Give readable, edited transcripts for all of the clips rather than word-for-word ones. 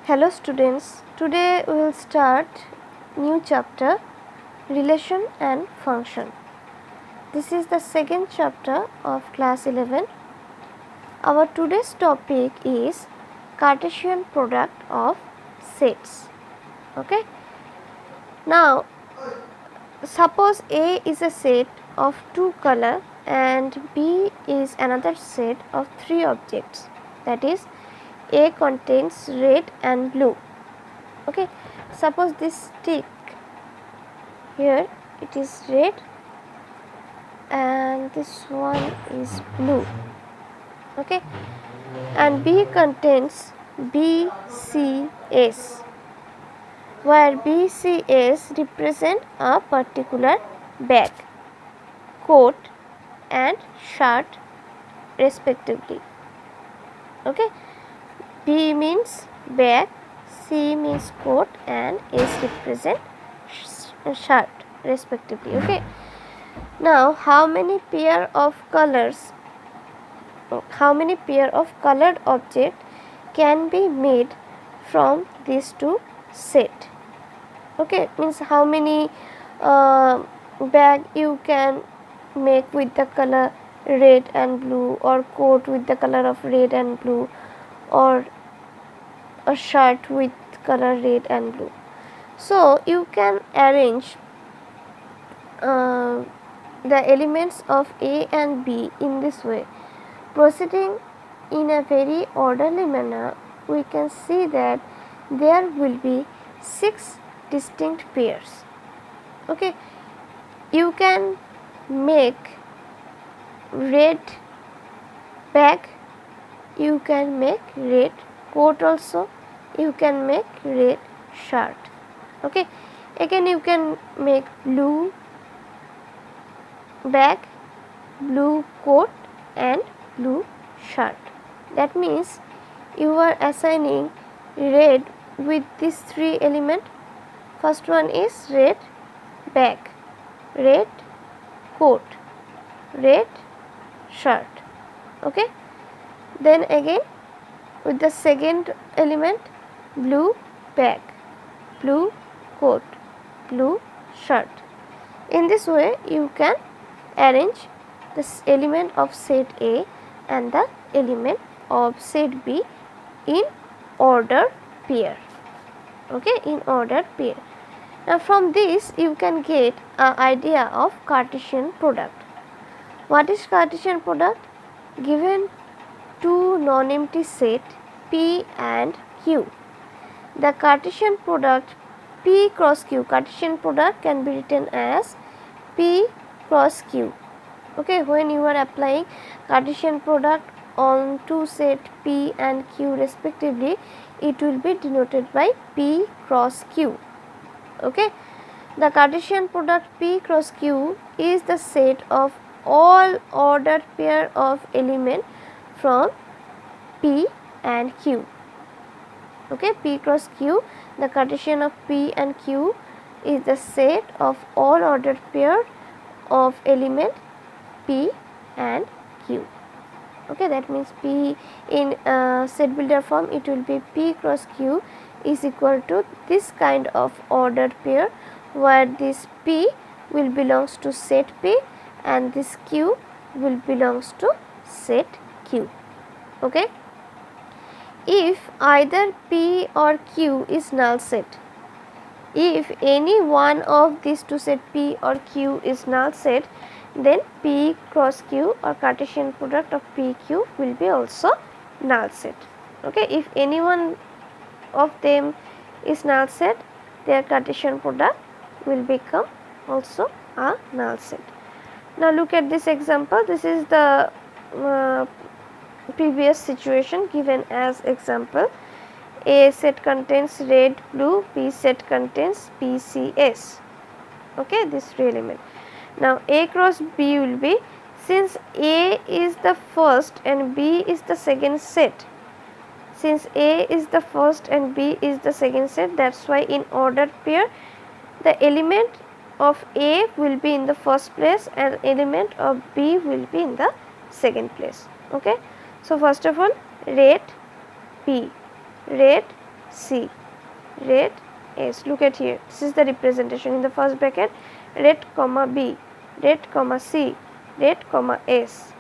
Hello students, today we will start new chapter relation and function. This is the second chapter of class 11. Our today's topic is Cartesian product of sets. Okay. Now suppose A is a set of two color and B is another set of three objects, that is A contains red and blue. Okay, suppose this stick here it is red and this one is blue. Okay, and B contains BCS, where BCS represent a particular bag, coat and shirt respectively. Okay, B means bag, C means coat and S represent shirt respectively. Okay, now how many pair of colored object can be made from these two set? Okay, means how many bag you can make with the color red and blue, or coat with the color of red and blue, or a shirt with color red and blue. So you can arrange the elements of A and B in this way. Proceeding in a very orderly manner, we can see that there will be 6 distinct pairs. Okay, you can make red bag, you can make red coat also, you can make red shirt. Okay, again you can make blue bag, blue coat and blue shirt. That means you are assigning red with these three elements. First one is red bag, red coat, red shirt. Okay, then again with the second element, blue bag, blue coat, blue shirt. In this way you can arrange this element of set A and the element of set B in order pair. Okay, in order pair. Now from this you can get an idea of Cartesian product. What is Cartesian product? Given two non-empty set P and Q, the Cartesian product P cross Q, Cartesian product can be written as P cross Q. Okay, when you are applying Cartesian product on two set P and Q respectively, it will be denoted by P cross Q. Okay, the Cartesian product P cross Q is the set of all ordered pair of element from P and Q. Okay, P cross Q, the Cartesian of P and Q is the set of all ordered pair of element P and Q. Okay, that means P in set builder form, it will be P cross Q is equal to this kind of ordered pair, where this P will belongs to set P and this Q will belongs to set Q. Okay, if either P or Q is null set, if any one of these two set P or Q is null set, then P cross Q or Cartesian product of PQ will be also null set. Okay, if any one of them is null set, their Cartesian product will become also a null set. Now look at this example. This is the previous situation given as example. A set contains red, blue, B set contains BCS. Okay, this three element. Now A cross B will be, since A is the first and B is the second set, since A is the first and B is the second set, that is why in ordered pair the element of A will be in the first place and element of B will be in the second place. Okay, so first of all red B, red C, red S. Look at here, this is the representation in the first bracket, red comma B, red comma C, red comma S.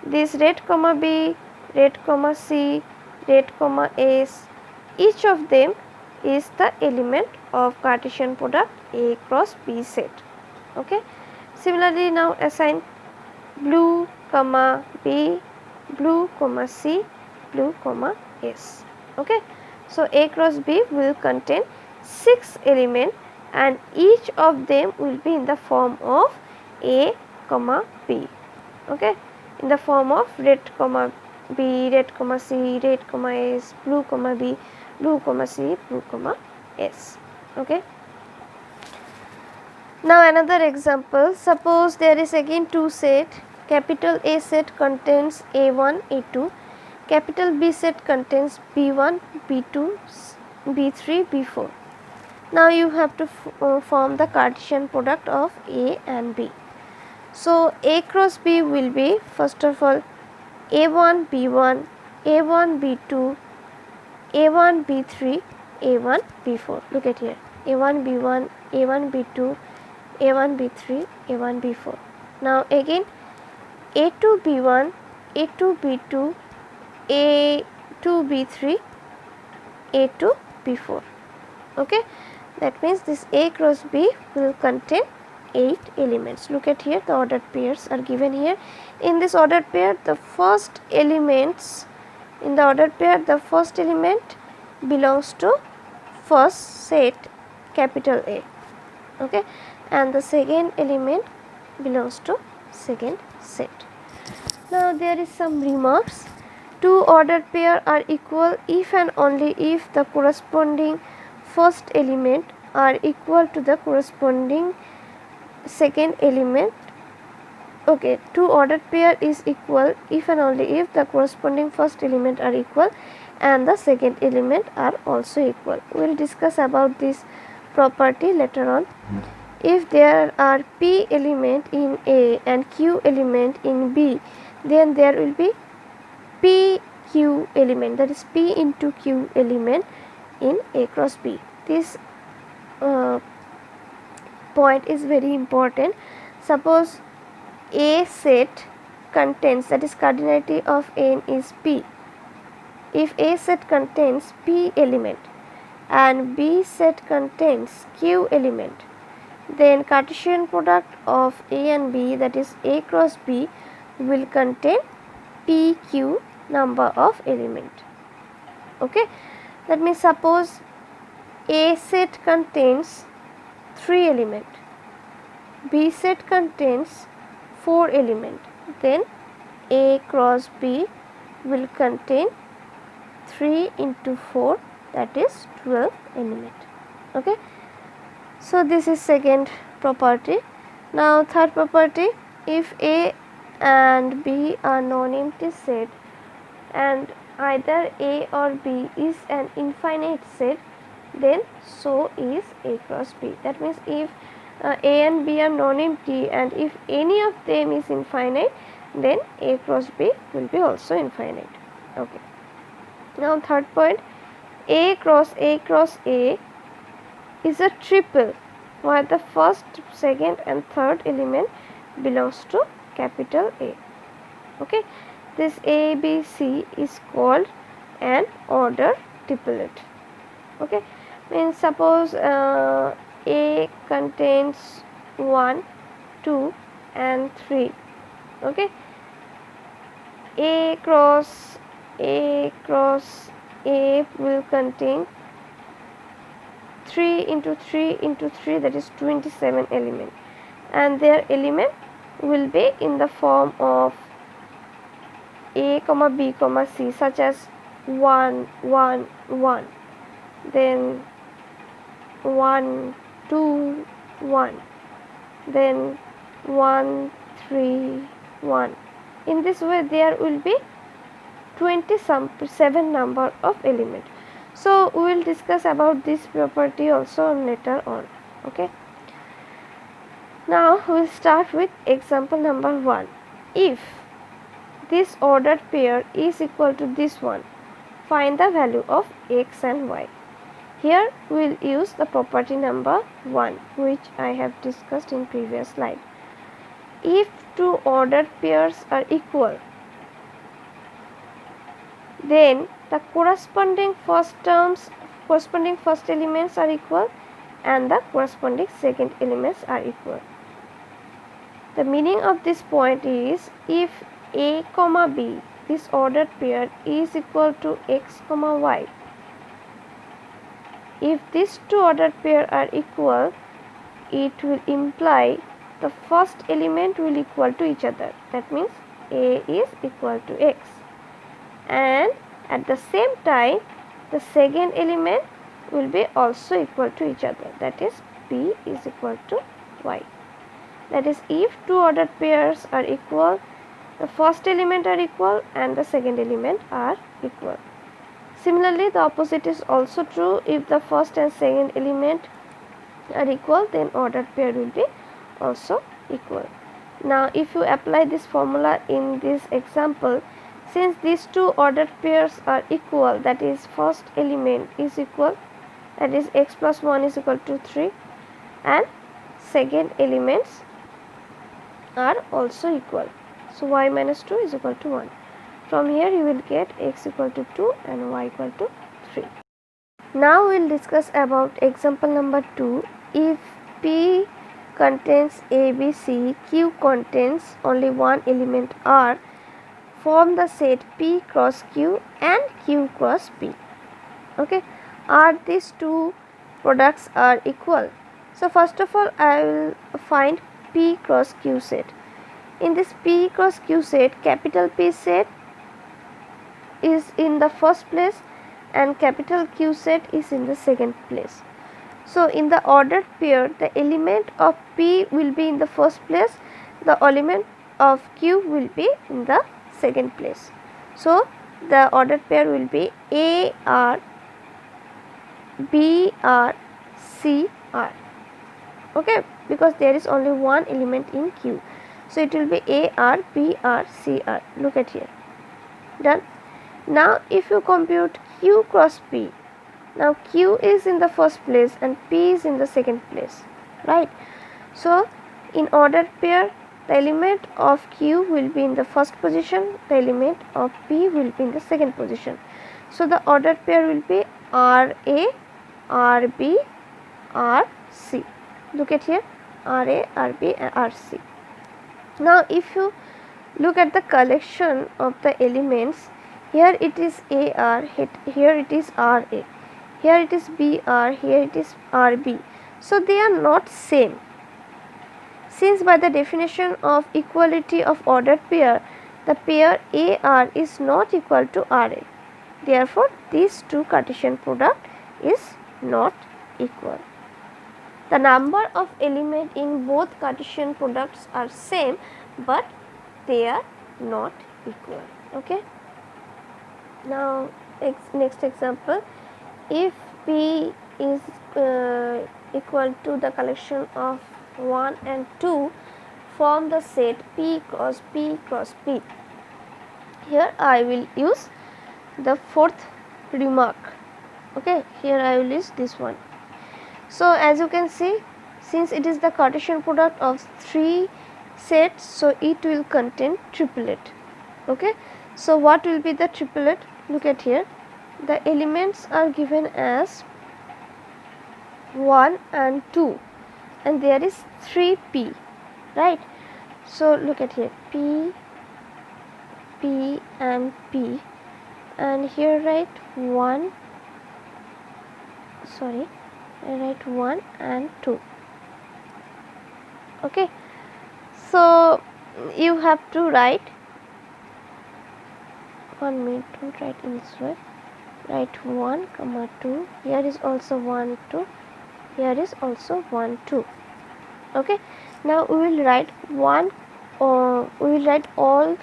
This red comma B, red comma C, red comma S, each of them is the element of Cartesian product A cross B set. Okay. Similarly, now assign blue comma B, blue comma C, blue comma S. Okay. So A cross B will contain 6 elements and each of them will be in the form of A comma B. Okay. In the form of red comma B, red comma C, red comma S, blue comma B, blue comma C, blue comma S. Okay. Now another example, suppose there is again two set, capital A set contains A1, A2, capital B set contains B1, B2, B3, B4. Now you have to form the Cartesian product of A and B. So A cross B will be first of all A1, B1, A1, B2, A1, B3, A1, B4. Look at here, A1, B1, A1, B2, A1, B3, A1, B4. Now again A2, B1, A2, B2, A2, B3, A2, B4. Okay, that means this A cross B will contain 8 elements. Look at here, the ordered pairs are given here. In this ordered pair, the first elements, in the ordered pair, the first element belongs to first set capital A. Okay, and the second element belongs to second set. Now there is some remarks. Two ordered pair are equal if and only if the corresponding first element are equal to the corresponding second element. Okay, two ordered pair is equal if and only if the corresponding first element are equal and the second element are also equal. We will discuss about this property later on. If there are P element in A and Q element in B, then there will be PQ element, that is P into Q element in A cross B. This point is very important. Suppose A set contains, that is cardinality of N is P. If A set contains P element and B set contains Q element, then Cartesian product of A and B, that is A cross B, will contain PQ number of element. Okay, that means suppose A set contains 3 element, B set contains 4 element, then A cross B will contain 3 into 4, that is 12 element. Okay, so this is second property. Now third property, if A and B are non-empty set and either A or B is an infinite set, then so is A cross B. That means if A and B are non-empty and if any of them is infinite, then A cross B will be also infinite. Okay. Now third point, A cross A is a triple where the first, second and third element belongs to capital A. Okay, this A, B, C is called an order triplet. Okay, means suppose A contains 1, 2 and 3. Okay, A cross A will contain 3 into 3 into 3, that is 27 element, and their element will be in the form of A comma B comma C, such as 1 1 1, then 1 2 1, then 1 3 1. In this way there will be 27 number of element. So we will discuss about this property also later on. Okay, now we will start with example number 1. If this ordered pair is equal to this one, find the value of x and y. Here we will use the property number 1, which I have discussed in previous slide. If two ordered pairs are equal, then the corresponding first elements are equal and the corresponding second elements are equal. The meaning of this point is, if A comma B, this ordered pair, is equal to x comma y, if these two ordered pair are equal, it will imply the first element will equal to each other. That means A is equal to x, and at the same time the second element will be also equal to each other. That is B is equal to y. That is, if two ordered pairs are equal, the first element are equal and the second element are equal. Similarly, the opposite is also true. If the first and second element are equal, then ordered pair will be also equal. Now, if you apply this formula in this example, since these two ordered pairs are equal, that is, first element is equal, that is x plus 1 is equal to 3, and second elements are also equal. So, y minus 2 is equal to 1. From here you will get x equal to 2 and y equal to 3. Now we will discuss about example number 2. If P contains A, B, C, Q contains only one element R, form the set P cross Q and Q cross P. Okay, are these two products are equal? So first of all, I will find P cross Q set. In this P cross Q set, capital P set is in the first place and capital Q set is in the second place. So in the ordered pair, the element of P will be in the first place, the element of Q will be in the second place. So the ordered pair will be A R, B R, C R. Okay, because there is only one element in Q. So it will be A R, B R, C R. Look at here. Done. Now if you compute Q cross P, now Q is in the first place and P is in the second place, right? So in ordered pair, the element of Q will be in the first position, the element of P will be in the second position. So the ordered pair will be RA, RB, RC. Look at here, RA, RB and RC. Now if you look at the collection of the elements, here it is AR, here it is RA, here it is BR, here it is RB. So they are not same. Since by the definition of equality of ordered pair, the pair AR is not equal to RA. Therefore, these two Cartesian product is not equal. The number of elements in both Cartesian products are same, but they are not equal. Okay. Now next example, if P is equal to the collection of 1 and 2, form the set P cross P cross P. Here I will use the fourth remark. Okay, here I will use this one. So as you can see, since it is the Cartesian product of 3 sets, so it will contain triplet. Okay, so what will be the triplet? Look at here, the elements are given as 1 and 2 and there is 3P, right? So look at here, P, P and P, and here write 1, sorry, I write 1 and 2. Okay, so you have to write, 1 minute, don't write in this way, write 1 comma 2, here is also 1 2, here is also 1 2. Okay, now we will write we will write all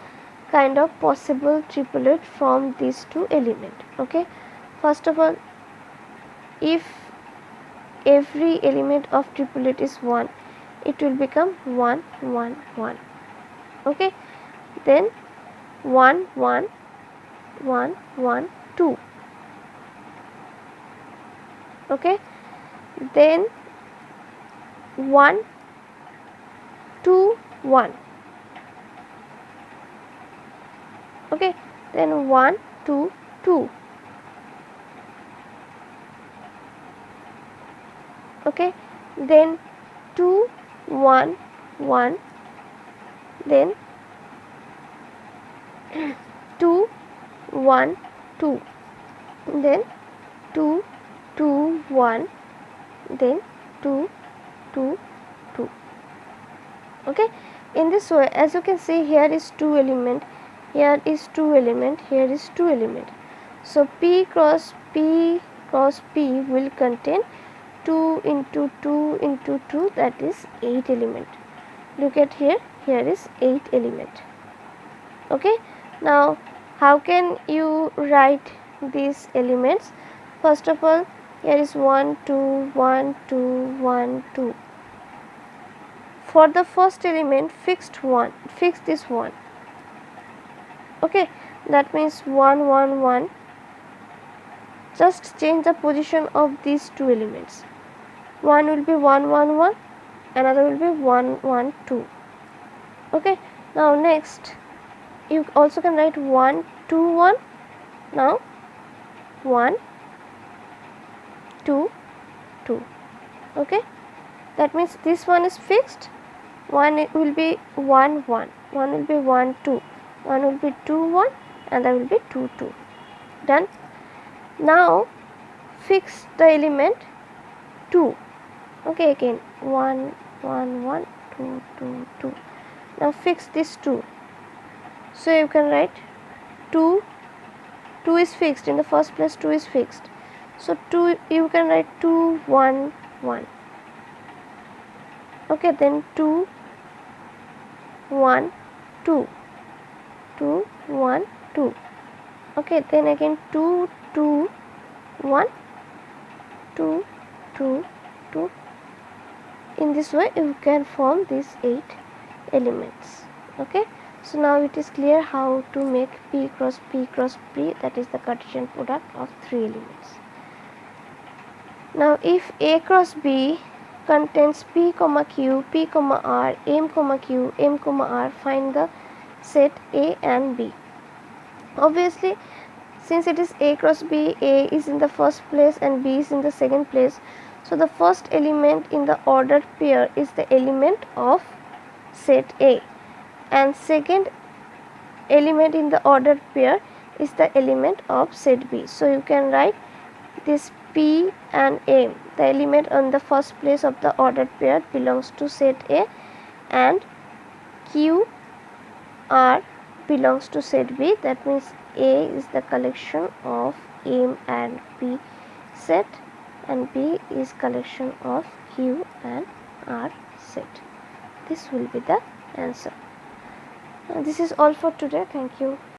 kind of possible triplet from these two elements. Okay, first of all, if every element of triplet is 1, it will become 1 1 1. Okay, then 1 1 1 1 2. Okay, then 1 2 1. Okay, then 1 2 2. Okay, then 2 1 1, then 2 1 2, then 2 2 1, then 2 2 2. Okay, in this way, as you can see, here is 2 element, here is 2 element, here is 2 element. So P cross P cross P will contain 2 into 2 into 2, that is 8 element. Look at here, here is 8 element. Okay, now how can you write these elements? First of all, here is 1 2 1 2 1 2. For the first element, fix this 1. Okay, that means 1 1 1. Just change the position of these two elements. One will be 1 1 1, another will be 1 1 2. Okay, now next you also can write 1 2 1. Now 1 2 2. Okay, that means this one is fixed. One will be 1 1, one will be 1 2, one will be 2 1, and that will be 2 2. Done. Now fix the element 2. Okay, again 1 1 1 2 2 2. Now fix this 2. So you can write 2 2 is fixed in the first place. 2 is fixed. So 2, you can write 2 1 1. Okay, then 2 1 2 2 1 2. Okay, then again 2 2 1 2 2 2. In this way you can form these 8 elements. Okay, so now it is clear how to make P cross P cross P, that is the Cartesian product of 3 elements. Now if A cross B contains P comma Q, P comma R, M comma Q, M comma R, find the set A and B. Obviously, since it is A cross B, A is in the first place and B is in the second place. So the first element in the ordered pair is the element of set A, and second element in the ordered pair is the element of set B. So you can write this P and M. The element on the first place of the ordered pair belongs to set A, and Q R belongs to set B. That means A is the collection of M and P set, and B is collection of Q and R set. This will be the answer. This is all for today. Thank you.